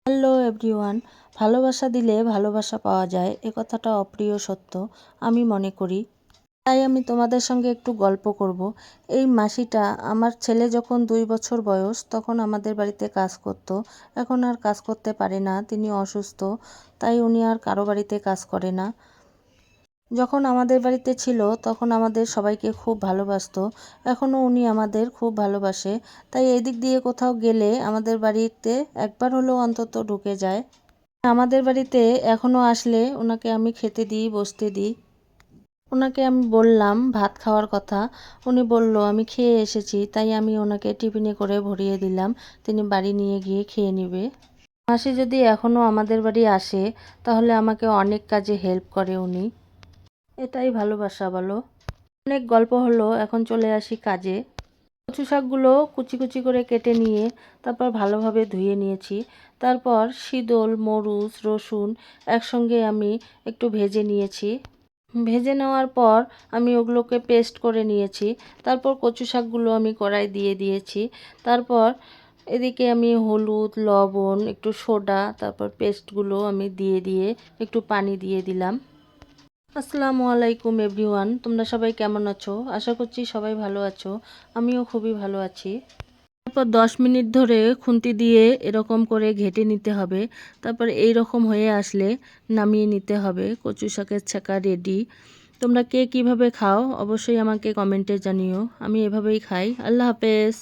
Hello everyone. ভালোবাসা দিলে ভালোবাসা পাওয়া যায়, এ কথাটা অপ্রিয় সত্য আমি মনে করি। তাই আমি তোমাদের সঙ্গে একটু গল্প করব। এই মাসিটা, আমার ছেলে যখন 2 বছর বয়স তখন আমাদের বাড়িতে কাজ করত। এখন আর কাজ করতে পারে না, তিনি অসুস্থ, তাই উনি আর কারো বাড়িতে কাজ করে না। যখন আমাদের বাড়িতে ছিল তখন আমাদের সবাইকে খুব ভালোবাসতো। এখনও উনি আমাদের খুব ভালোবাসে। তাই এদিক দিয়ে কোথাও গেলে আমাদের বাড়িতে একবার হলেও অন্তত ঢুকে যায়। আমাদের বাড়িতে এখনও আসলে ওনাকে আমি খেতে দিই, বসতে দিই। ওনাকে আমি বললাম ভাত খাওয়ার কথা, উনি বলল আমি খেয়ে এসেছি, তাই আমি ওনাকে টিফিনে করে ভরিয়ে দিলাম, তিনি বাড়ি নিয়ে গিয়ে খেয়ে নেবে। মাসি যদি এখনও আমাদের বাড়ি আসে তাহলে আমাকে অনেক কাজে হেল্প করে উনি। এটাই ভালোবাসা বলো। অনেক গল্প হলো, এখন চলে আসি কাজে। কচু শাকগুলো কুচি কুচি করে কেটে নিয়ে তারপর ভালোভাবে ধুয়ে নিয়েছি। তারপর শীতল মরিচ রসুন একসঙ্গে আমি একটু ভেজে নিয়েছি। ভেজে নেওয়ার পর আমি ওগুলোকে পেস্ট করে নিয়েছি। তারপর কচু শাকগুলো আমি কড়াই দিয়ে দিয়েছি। তারপর এদিকে আমি হলুদ লবণ একটু সোডা তারপর পেস্টগুলো আমি দিয়ে একটু পানি দিয়ে দিলাম। আসসালামু আলাইকুম এভরিওয়ান, তোমরা সবাই কেমন আছো? আশা করছি সবাই ভালো আছো। আমিও খুবই ভালো আছি। তারপর 10 মিনিট ধরে খুন্তি দিয়ে এরকম করে ঘেটে নিতে হবে। তারপর এই রকম হয়ে আসলে নামিয়ে নিতে হবে। কচু শাকের ছাঁকা রেডি। তোমরা কে কিভাবে খাও অবশ্যই আমাকে কমেন্টে জানিও। আমি এভাবেই খাই। আল্লাহ হাফেজ।